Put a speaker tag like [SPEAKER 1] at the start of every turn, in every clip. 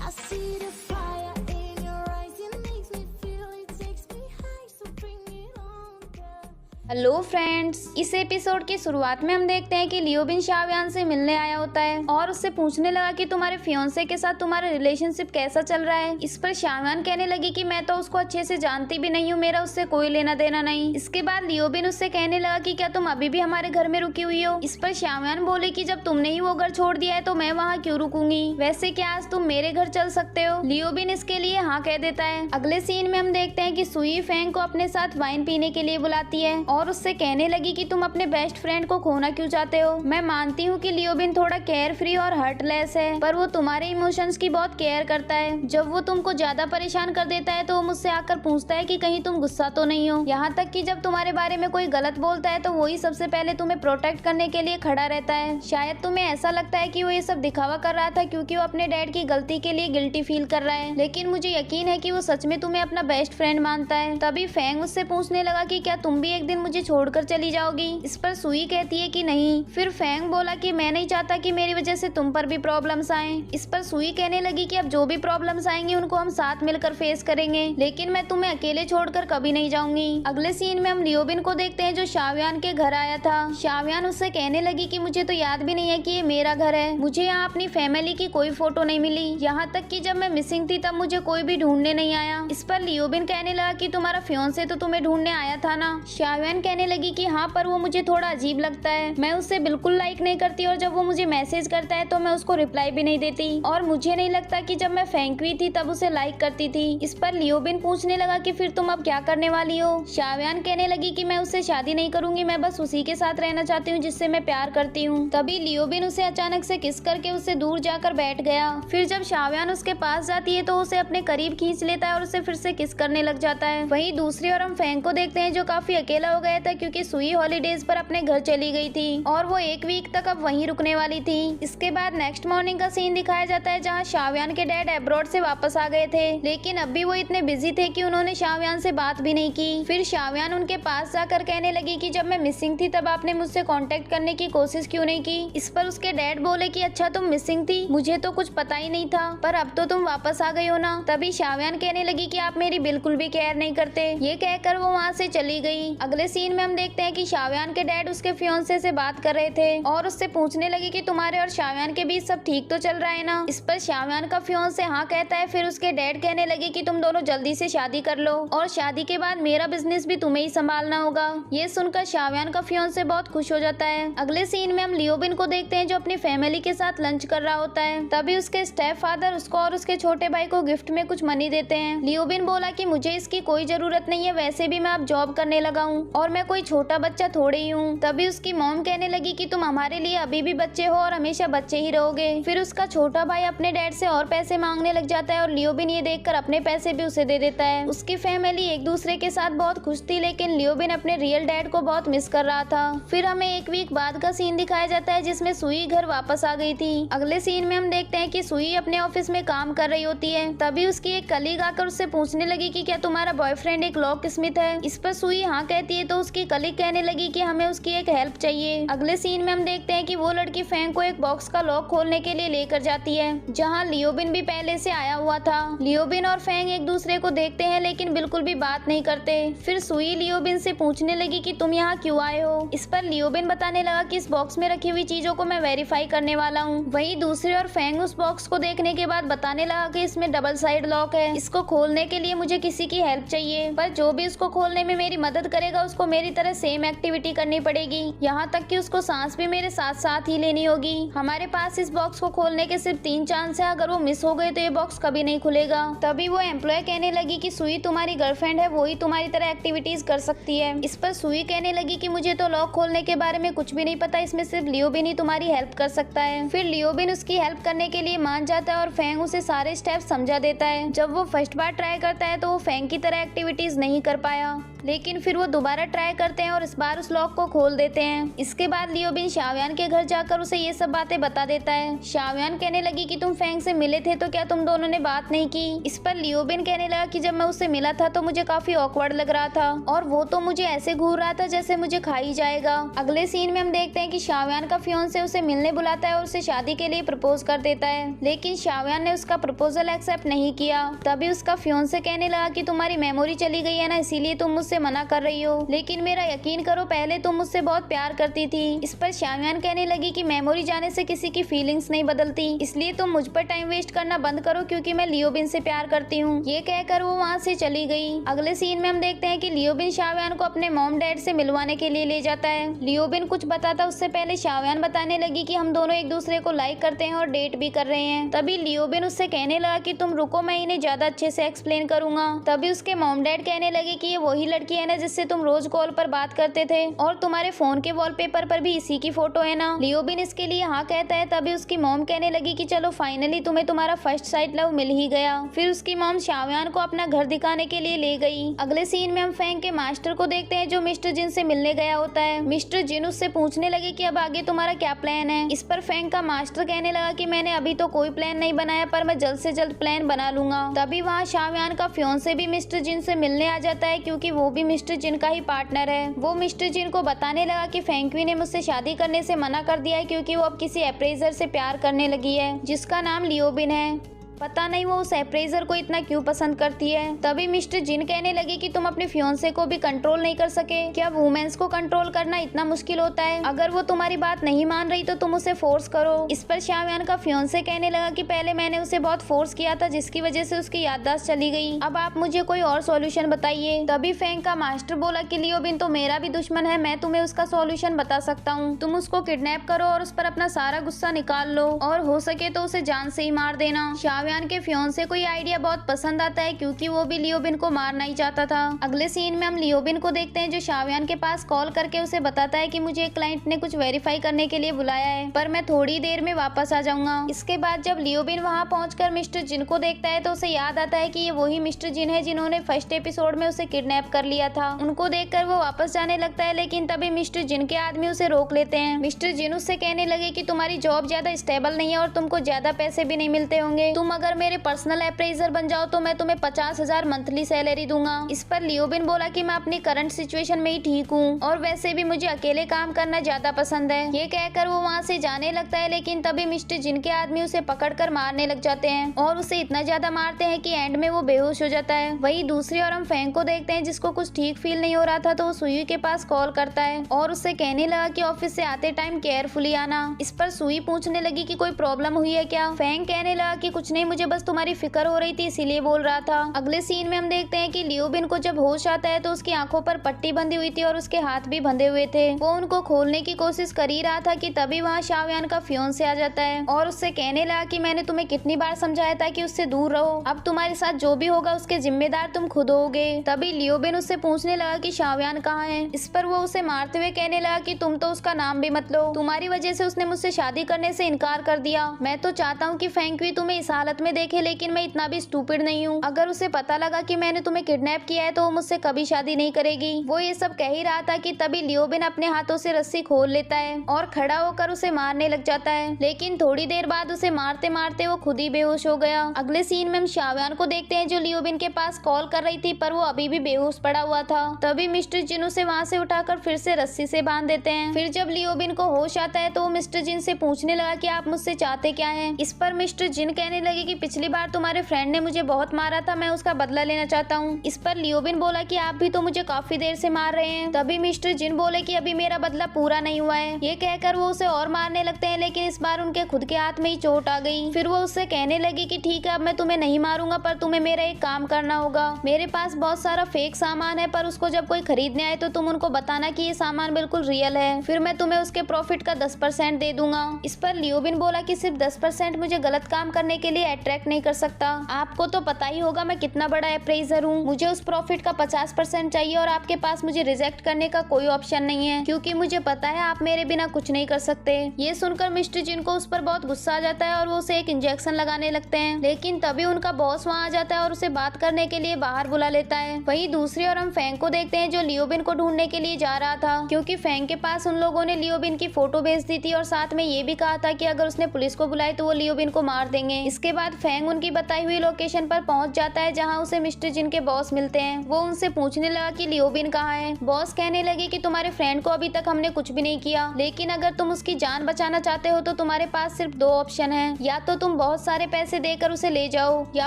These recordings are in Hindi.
[SPEAKER 1] I see the fire in your eyes, it makes me feel, it takes me high, so bring it on, girl.
[SPEAKER 2] Hello friends, इस एपिसोड की शुरुआत में हम देखते हैं कि लियोबिन शाव्यान से मिलने आया होता है और उससे पूछने लगा कि तुम्हारे फियोंसे के साथ तुम्हारा रिलेशनशिप कैसा चल रहा है। इस पर शाव्यान कहने लगी कि मैं तो उसको अच्छे से जानती भी नहीं हूँ, मेरा उससे कोई लेना देना नहीं। इसके बाद लियोबिन उससे कहने लगा कि क्या तुम अभी भी हमारे घर में रुकी हुई हो। इस पर शाव्यान बोले कि जब तुमने ही वो घर छोड़ दिया है तो मैं वहाँ क्यों रुकूंगी, वैसे क्या आज तुम मेरे घर चल सकते हो। लियोबिन इसके लिए हाँ कह देता है। अगले सीन में हम देखते हैं कि सुई फेंग को अपने साथ वाइन पीने के लिए बुलाती है और उससे कहने लगी कि तुम अपने बेस्ट फ्रेंड को खोना क्यों चाहते हो। मैं मानती हूँ कि लियोबिन थोड़ा केयर फ्री और हर्टलेस है, पर वो तुम्हारे इमोशंस की बहुत केयर करता है। जब वो तुमको ज्यादा परेशान कर देता है तो वो मुझसे आकर पूछता है कि कहीं तुम गुस्सा तो नहीं हो। यहाँ तक कि जब तुम्हारे बारे में कोई गलत बोलता है तो वही सबसे पहले तुम्हें प्रोटेक्ट करने के लिए खड़ा रहता है। शायद तुम्हें ऐसा लगता है कि वो ये सब दिखावा कर रहा था क्योंकि वो अपने डैड की गलती के लिए गिल्टी फील कर रहा है, लेकिन मुझे यकीन है कि वो सच में तुम्हें अपना बेस्ट फ्रेंड मानता है। तभी फेंग उससे पूछने लगा कि क्या तुम भी एक दिन मुझे छोड़कर चली जाओगी। इस पर सुई कहती है कि नहीं। फिर फेंग बोला कि मैं नहीं चाहता कि मेरी वजह से तुम पर भी प्रॉब्लम्स आए। इस पर सुई कहने लगी कि अब जो भी प्रॉब्लम्स आएंगी उनको हम साथ मिलकर फेस करेंगे, लेकिन मैं तुम्हें अकेले छोड़कर कभी नहीं जाऊंगी। अगले सीन में हम लियोबिन को देखते हैं जो शाव्यान के घर आया था। शाव्यान उससे कहने लगी कि मुझे तो याद भी नहीं है कि ये मेरा घर है, मुझे यहाँ अपनी फैमिली की कोई फोटो नहीं मिली, यहाँ तक कि जब मैं मिसिंग थी तब मुझे कोई भी ढूंढने नहीं आया। इस पर लियोबिन कहने लगा कि तुम्हारा फियोंसे तो तुम्हें ढूंढने आया था ना। शाव्यान कहने लगी कि हाँ, पर वो मुझे थोड़ा अजीब लगता है, मैं उससे बिल्कुल लाइक नहीं करती और जब वो मुझे मैसेज करता है तो मैं उसको रिप्लाई भी नहीं देती और मुझे नहीं लगता कि जब मैं फेंकवी थी तब उसे लाइक करती थी। इस पर लियोबिन पूछने लगा कि फिर तुम अब क्या करने वाली हो। शाव्यान कहने लगी कि मैं उससे शादी नहीं करूंगी, मैं बस उसी के साथ रहना चाहती हूँ जिससे मैं प्यार करती हूँ। तभी लियोबिन उसे अचानक से किस करके उससे दूर जाकर बैठ गया। फिर जब शाव्यान उसके पास जाती है तो उसे अपने करीब खींच लेता है और उसे फिर से किस करने लग जाता है। वहीं दूसरी ओर हम फेंग को देखते हैं जो काफी अकेला हो गया था क्योंकि सुई हॉलीडेज पर अपने घर चली गई थी और वो एक वीक तक अब वहीं रुकने वाली थी। इसके बाद नेक्स्ट मॉर्निंग का सीन दिखाया जाता है जहाँ शाव्यान के डैड अब्रॉड से वापस आ गए थे, लेकिन अब भी वो इतने बिजी थे कि उन्होंने शाव्यान से बात भी नहीं की। फिर शाव्यान उनके पास जाकर कहने लगी कि जब मैं मिसिंग थी तब आपने मुझसे कांटेक्ट करने की कोशिश क्यों नहीं की। इस पर उसके डैड बोले कि अच्छा तुम मिसिंग थी, मुझे तो कुछ पता ही नहीं था, पर अब तो तुम वापस आ गई हो ना। तभी शाव्यान कहने लगी कि आप मेरी बिल्कुल भी केयर नहीं करते। ये कहकर वो वहाँ से चली गई। अगले सीन में हम देखते हैं कि शाव्यान के डैड उसके फियोंसे से बात कर रहे थे और उससे पूछने लगे कि तुम्हारे और शाव्यान के बीच सब ठीक तो चल रहा है ना। इस पर शाव्यान का फियोंसे हाँ कहता है। फिर उसके डैड कहने लगे कि तुम दोनों जल्दी से शादी कर लो और शादी के बाद मेरा बिजनेस भी तुम्हें ही संभालना होगा। ये सुनकर शाव्यान का फियोंसे बहुत खुश हो जाता है। अगले सीन में हम लियोबिन को देखते हैं जो अपनी फैमिली के साथ लंच कर रहा होता है। तभी उसके स्टेप फादर उसको और उसके छोटे भाई को गिफ्ट में कुछ मनी देते हैं। लियोबिन बोला कि मुझे इसकी कोई जरूरत नहीं है, वैसे भी मैं अब जॉब करने लगा हूँ और मैं कोई छोटा बच्चा थोड़ी ही हूँ। तभी उसकी मॉम कहने लगी कि तुम हमारे लिए अभी भी बच्चे हो और हमेशा बच्चे ही रहोगे। फिर उसका छोटा भाई अपने डैड से और पैसे मांगने लग जाता है और लियोबिन ये देखकर अपने पैसे भी उसे दे देता है। उसकी फैमिली एक दूसरे के साथ बहुत खुश थी, लेकिन लियोबिन अपने रियल डैड को बहुत मिस कर रहा था। फिर हमें एक वीक बाद का सीन दिखाया जाता है जिसमें सुई घर वापस आ गई थी। अगले सीन में हम देखते हैं कि सुई अपने ऑफिस में काम कर रही होती है। तभी उसकी एक कलीग आकर उससे पूछने लगी कि क्या तुम्हारा बॉयफ्रेंड एक लॉक स्मिथ है। इस पर सुई हाँ कहती है तो उसकी कलीग कहने लगी कि हमें उसकी एक हेल्प चाहिए। अगले सीन में हम देखते हैं कि वो लड़की फेंग को एक बॉक्स का लॉक खोलने के लिए लेकर जाती है जहां लियोबिन भी पहले से आया हुआ था। लियोबिन और फेंग एक दूसरे को देखते हैं लेकिन बिल्कुल भी बात नहीं करते। फिर सुई लियोबिन से पूछने लगी कि तुम यहाँ क्यों आए हो। इस पर लियोबिन बताने लगा कि इस बॉक्स में रखी हुई चीजों को मैं वेरीफाई करने वाला हूँ। वहीं दूसरी ओर फेंग उस बॉक्स को देखने के बाद बताने लगा कि इसमें डबल साइड लॉक है, इसको खोलने के लिए मुझे किसी की हेल्प चाहिए, पर जो भी इसको खोलने में मेरी मदद करेगा उसको मेरी तरह सेम एक्टिविटी करनी पड़ेगी, यहाँ तक कि उसको सांस भी मेरे साथ साथ ही लेनी होगी। हमारे पास इस बॉक्स को खोलने के सिर्फ 3 चांस है, अगर वो मिस हो गए तो ये बॉक्स कभी नहीं खुलेगा। तभी वो एम्प्लॉय कहने लगी कि सुई तुम्हारी गर्लफ्रेंड है, वो ही तुम्हारी तरह एक्टिविटीज कर सकती है। इस पर सुई कहने लगी कि मुझे तो लॉक खोलने के बारे में कुछ भी नहीं पता, इसमें सिर्फ लियोबिन ही तुम्हारी हेल्प कर सकता है। फिर लियोबिन उसकी हेल्प करने के लिए मान जाता है और फेंग उसे सारे स्टेप्स समझा देता है। जब वो फर्स्ट बार ट्राई करता है तो वो फेंग की तरह एक्टिविटीज नहीं कर पाया। लेकिन फिर वो दोबारा ट्राई करते हैं और इस बार उस लॉक को खोल देते हैं। इसके बाद लियोबिन शाओयान के घर जाकर उसे ये सब बातें बता देता है। शाओयान कहने लगी कि तुम फेंग से मिले थे तो क्या तुम दोनों ने बात नहीं की। इस पर लियोबिन कहने लगा कि जब मैं उससे मिला था तो मुझे काफी ऑकवर्ड लग रहा था और वो तो मुझे ऐसे घूर रहा था जैसे मुझे खा ही जाएगा। अगले सीन में हम देखते हैं कि शाओयान का फियोंसे उसे मिलने बुलाता है और उसे शादी के लिए प्रपोज कर देता है, लेकिन शाओयान ने उसका प्रपोजल एक्सेप्ट नहीं किया। तभी उसका फियोंसे कहने लगा कि तुम्हारी मेमोरी चली गई है ना, इसीलिए तुम मुझसे मना कर रही हो, लेकिन मेरा यकीन करो पहले तुम मुझसे बहुत प्यार करती थी। इस पर शाओयान कहने लगी कि मेमोरी जाने से किसी की फीलिंग्स नहीं बदलती, इसलिए तुम मुझ पर टाइम वेस्ट करना बंद करो क्योंकि मैं लियोबिन से प्यार करती हूँ। ये कहकर वो वहाँ से चली गई। अगले सीन में हम देखते हैं कि लियोबिन शाओयान को अपने मॉम डैड से मिलवाने के लिए ले जाता है। लियोबिन कुछ बताता उससे पहले शाओयान बताने लगी कि हम दोनों एक दूसरे को लाइक करते हैं और डेट भी कर रहे हैं। तभी लियोबिन उससे कहने लगा कि तुम रुको, मैं इन्हें ज्यादा अच्छे से एक्सप्लेन करूंगा। तभी उसके मॉम डैड कहने लगे कि ये वही लड़की है ना जिससे तुम रोज कॉल पर बात करते थे और तुम्हारे फोन के वॉलपेपर पर भी इसी की फोटो है ना। लियोबिन इसके लिए हाँ कहता है। तभी उसकी मॉम कहने लगी कि चलो फाइनली तुम्हें तुम्हारा फर्स्ट साइट लव मिल ही गया। फिर उसकी मॉम शाओयान को अपना घर दिखाने के लिए ले गई। अगले सीन में हम फेंग के मास्टर को देखते हैं जो मिस्टर जिन से मिलने गया होता है। मिस्टर जिन उससे पूछने लगे कि अब आगे तुम्हारा क्या प्लान है। इस पर फेंग का मास्टर कहने लगा कि मैंने अभी तो कोई प्लान नहीं बनाया पर मैं जल्द से जल्द प्लान बना लूंगा। तभी वहाँ शाओयान का फियोंसे भी मिस्टर जिन से मिलने आ जाता है क्योंकि वो भी मिस्टर जिन का ही पार्टनर है। वो मिस्टर जिन को बताने लगा कि फेंक्वी ने मुझसे शादी करने से मना कर दिया है क्योंकि वो अब किसी अप्रेजर से प्यार करने लगी है जिसका नाम लियोबिन है। पता नहीं वो उस अप्रेजर को इतना क्यों पसंद करती है। तभी मिस्टर जिन कहने लगे कि तुम अपने फियोंसे को भी कंट्रोल नहीं कर सके क्या? वुमेन्स को कंट्रोल करना इतना मुश्किल होता है? अगर वो तुम्हारी बात नहीं मान रही तो तुम उसे फोर्स करो। इस पर शाओयान का फियोंसे कहने लगा कि पहले मैंने उसे बहुत फोर्स किया था जिसकी वजह से उसकी याददाश्त चली गई। अब आप मुझे कोई और सॉल्यूशन बताइए। तभी फेंग का मास्टर बोला कि लियोबिन तो मेरा भी दुश्मन है, मैं तुम्हें उसका सॉल्यूशन बता सकता हूँ। तुम उसको किडनैप करो और उस पर अपना सारा गुस्सा निकाल लो और हो सके तो उसे जान से ही मार देना। शाओयान के फियोंसे को ये आइडिया बहुत पसंद आता है क्योंकि वो भी लियोबिन को मारना ही चाहता था। अगले सीन में हम लियोबिन को देखते हैं जो शाओयान के पास कॉल करके उसे बताता है कि मुझे एक क्लाइंट ने कुछ वेरीफाई करने के लिए बुलाया है पर मैं थोड़ी देर में वापस आ जाऊंगा। इसके बाद जब लियोबिन वहाँ पहुंचकर मिस्टर जिन को देखता है तो उसे याद आता है कि ये वही मिस्टर जिन है जिन्होंने फर्स्ट एपिसोड में उसे किडनैप कर लिया था। उनको देखकर वो वापस जाने लगता है लेकिन तभी मिस्टर जिन के आदमी उसे रोक लेते हैं। मिस्टर जिन उससे कहने लगे कि तुम्हारी जॉब ज्यादा स्टेबल नहीं है और तुमको ज्यादा पैसे भी नहीं मिलते होंगे। तुम अगर मेरे पर्सनल अप्रेजर बन जाओ तो मैं तुम्हें 50,000 मंथली सैलरी दूंगा। इस पर लियोबिन बोला कि मैं अपनी करंट सिचुएशन में ही ठीक हूँ और वैसे भी मुझे अकेले काम करना ज्यादा पसंद है। ये कहकर वो वहाँ से जाने लगता है लेकिन तभी मिस्टर जिन के आदमी उसे पकड़कर मारने लग जाते हैं और उसे इतना ज्यादा मारते हैं कि एंड में वो बेहोश हो जाता है। वही दूसरी ओर हम फेंग को देखते हैं जिसको कुछ ठीक फील नहीं हो रहा था तो वो सुई के पास कॉल करता है और उससे कहने लगा कि ऑफिस से आते टाइम केयरफुली आना। इस पर सुई पूछने लगी कि कोई प्रॉब्लम हुई है क्या? फेंग कहने लगा कि कुछ नहीं, मुझे बस तुम्हारी फिक्र हो रही थी इसीलिए बोल रहा था। अगले सीन में हम देखते हैं कि लियोबिन को जब होश आता है तो उसकी आंखों पर पट्टी बंधी हुई थी और उसके हाथ भी बंधे हुए थे। वो उनको खोलने की कोशिश कर ही रहा था कि तभी वहाँ शाओयान का फियोंसे आ जाता है और उससे कहने लगा कि मैंने तुम्हें कितनी बार समझाया था कि उससे दूर रहो, अब तुम्हारे साथ जो भी होगा उसके जिम्मेदार तुम खुद होगे। तभी लियोबिन उससे पूछने लगा कि शाओयान कहाँ है। इस पर वो उसे मारते हुए कहने लगा कि तुम तो उसका नाम भी मत लो, तुम्हारी वजह से उसने मुझसे शादी करने से इनकार कर दिया। मैं तो चाहता हूँ कि फेंक्वी तुम्हें इस हालत में देखे लेकिन मैं इतना भी स्टूपिड नहीं हूँ। अगर उसे पता लगा कि मैंने तुम्हें किडनैप किया है तो वो मुझसे कभी शादी नहीं करेगी। वो ये सब कह ही रहा था कि तभी लियोबिन अपने हाथों से रस्सी खोल लेता है और खड़ा होकर उसे मारने लग जाता है लेकिन थोड़ी देर बाद उसे मारते मारते वो खुद ही बेहोश हो गया। अगले सीन में हम शाओयान को देखते हैं जो लियोबिन के पास कॉल कर रही थी पर वो अभी भी बेहोश पड़ा हुआ था। तभी मिस्टर जिन उसे वहाँ से उठाकर फिर से रस्सी से बांध देते हैं। फिर जब लियोबिन को होश आता है तो वो मिस्टर जिन से पूछने लगा कि आप मुझसे चाहते क्या है। इस पर मिस्टर जिन कहने लगे कि पिछली बार तुम्हारे फ्रेंड ने मुझे बहुत मारा था, मैं उसका बदला लेना चाहता हूँ। इस पर लियोबिन बोला कि आप भी तो मुझे काफी देर से मार रहे हैं। तभी मिस्टर जिन बोले कि अभी मेरा बदला पूरा नहीं हुआ है। ये कहकर वो उसे और मारने लगते हैं लेकिन इस बार उनके खुद के हाथ में ही चोट आ गई। फिर वो उससे कहने लगी कि ठीक है अब मैं तुम्हें नहीं मारूंगा पर तुम्हें मेरा एक काम करना होगा। मेरे पास बहुत सारा फेक सामान है पर उसको जब कोई खरीदने आए तो तुम उनको बताना कि ये सामान बिल्कुल रियल है, फिर मैं तुम्हें उसके प्रॉफिट का 10% दे दूंगा। इस पर लियोबिन बोला कि सिर्फ 10% मुझे गलत काम करने के लिए अट्रैक्ट नहीं कर सकता। आपको तो पता ही होगा मैं कितना बड़ा अप्रेजर हूँ, मुझे उस प्रॉफिट का 50% चाहिए और आपके पास मुझे रिजेक्ट करने का कोई ऑप्शन नहीं है, क्योंकि मुझे पता है आप मेरे बिना कुछ नहीं कर सकते। ये सुनकर मिस्टर जिन को उस पर बहुत गुस्सा आ जाता है और वो उसे एक इंजेक्शन लगाने लगते हैं, लेकिन तभी उनका बॉस वहाँ आ जाता है और उसे बात करने के लिए बाहर बुला लेता है। वहीं दूसरी ओर हम फैंग को देखते हैं जो लियोबिन को ढूंढने के लिए जा रहा था, क्योंकि फैंग के पास उन लोगों ने लियोबिन की फोटो भेज दी थी और साथ में ये भी कहा था कि अगर उसने पुलिस को बुलाई तो वो लियोबिन को मार देंगे। इसके बाद फैंग उनकी बताई हुई लोकेशन पर पहुंच जाता है जहां उसे मिस्टर जिन के बॉस मिलते हैं। वो उनसे पूछने लगा कि लियोबिन कहाँ है। बॉस कहने लगे कि तुम्हारे फ्रेंड को अभी तक हमने कुछ भी नहीं किया, लेकिन अगर तुम उसकी जान बचाना चाहते हो तो तुम्हारे पास सिर्फ 2 ऑप्शन है, या तो तुम बहुत सारे पैसे देकर उसे ले जाओ या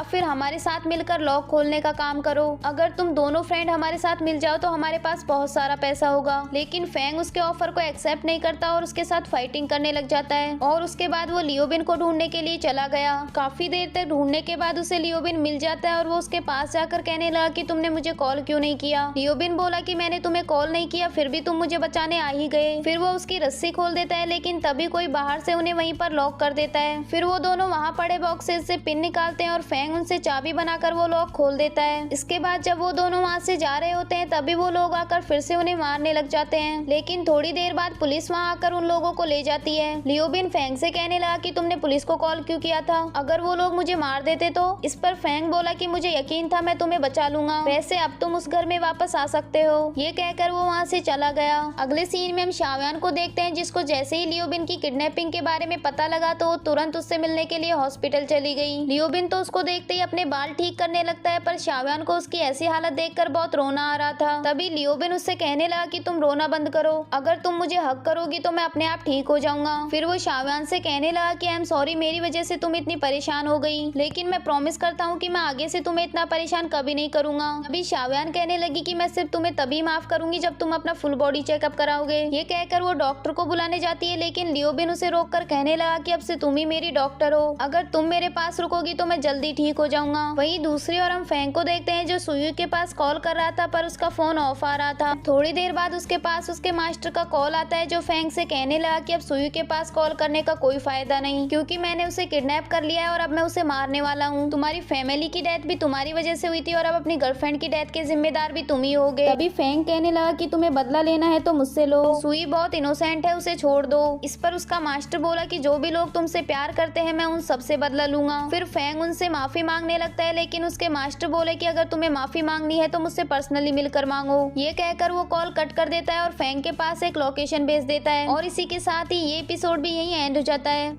[SPEAKER 2] फिर हमारे साथ मिलकर लॉक खोलने का काम करो। अगर तुम दोनों फ्रेंड हमारे साथ मिल जाओ तो हमारे पास बहुत सारा पैसा होगा। लेकिन फैंग उसके ऑफर को एक्सेप्ट नहीं करता और उसके साथ फाइटिंग करने लग जाता है और उसके बाद वो लियोबिन को ढूंढने के लिए चला गया। काफी देर तक ढूंढने के बाद उसे लियोबिन मिल जाता है और वो उसके पास जाकर कहने लगा कि तुमने मुझे कॉल क्यों नहीं किया। लियोबिन बोला कि मैंने तुम्हें कॉल नहीं किया, फिर भी तुम मुझे बचाने आ ही गए। फिर वो उसकी रस्सी खोल देता है, लेकिन तभी कोई बाहर से उन्हें वहीं पर लॉक कर देता है। फिर वो दोनों वहाँ पड़े बॉक्सेस से पिन निकालते हैं और फैंग उनसे चाबी बनाकर वो लॉक खोल देता है। इसके बाद जब वो दोनों वहाँ से जा रहे होते हैं तभी वो लोग आकर फिर से उन्हें मारने लग जाते हैं, लेकिन थोड़ी देर बाद पुलिस वहाँ आकर उन लोगों को ले जाती है। लियोबिन फैंग से कहने लगा कि तुमने पुलिस को कॉल क्यों किया था, अगर वो लोग मुझे मार देते तो। इस पर फैंग बोला कि मुझे यकीन था मैं तुम्हें बचा लूंगा, वैसे अब तुम उस घर में वापस आ सकते हो। ये कहकर वो वहाँ से चला गया। अगले सीन में हम शाव्यान को देखते हैं जिसको जैसे ही लियोबिन की किडनैपिंग के बारे में पता लगा तो वो तुरंत उससे मिलने के लिए हॉस्पिटल चली गई। लियोबिन तो उसको देखते ही अपने बाल ठीक करने लगता है, पर शाव्यान को उसकी ऐसी हालत देखकर बहुत रोना आ रहा था। तभी लियोबिन उससे कहने लगा कि तुम रोना बंद करो, अगर तुम मुझे हक करोगी तो मैं अपने आप ठीक हो जाऊंगा। फिर वो शाव्यान से कहने लगा कि आई एम सॉरी, मेरी वजह से तुम इतनी परेशान हो गई, लेकिन मैं प्रॉमिस करता हूँ कि मैं आगे से तुम्हें इतना परेशान कभी नहीं करूंगा। अभी शाव्यान कहने लगी कि मैं सिर्फ तुम्हें तभी माफ करूंगी जब तुम अपना फुल बॉडी चेकअप कराओगे। ये कहकर वो डॉक्टर को बुलाने जाती है, लेकिन लियोबिन उसे रोककर कहने लगा कि अब से तुम ही मेरी डॉक्टर हो, अगर तुम मेरे पास रुकोगी तो मैं जल्दी ठीक हो जाऊंगा। वहीं दूसरी ओर हम फैंग को देखते हैं जो सुयू के पास कॉल कर रहा था पर उसका फोन ऑफ आ रहा था। थोड़ी देर बाद उसके पास उसके मास्टर का कॉल आता है जो फैंग से कहने लगा कि अब सुयू के पास कॉल करने का कोई फायदा नहीं, क्योंकि मैंने उसे किडनैप कर लिया है और अब मैं उसे मारने वाला हूँ। तुम्हारी फैमिली की डेथ भी तुम्हारी वजह से हुई थी और अब अपनी गर्लफ्रेंड की डेथ के जिम्मेदार भी तुम ही होगे। तभी फैंग कहने लगा कि तुम्हें बदला लेना है तो मुझसे लो, सुई बहुत इनोसेंट है, उसे छोड़ दो। इस पर उसका मास्टर बोला कि जो भी लोग तुमसे प्यार करते हैं मैं उन सबसे बदला लूंगा। फिर फैंग उनसे माफी मांगने लगता है, लेकिन उसके मास्टर बोले कि अगर तुम्हें माफी मांगनी है तो मुझसे पर्सनली मिलकर मांगो। ये कहकर वो कॉल कट कर देता है और फैंग के पास एक लोकेशन भेज देता है और इसी के साथ ही ये एपिसोड भी यहीं एंड हो जाता है।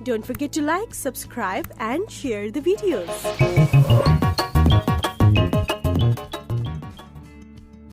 [SPEAKER 3] Don't forget to like, subscribe and share the videos.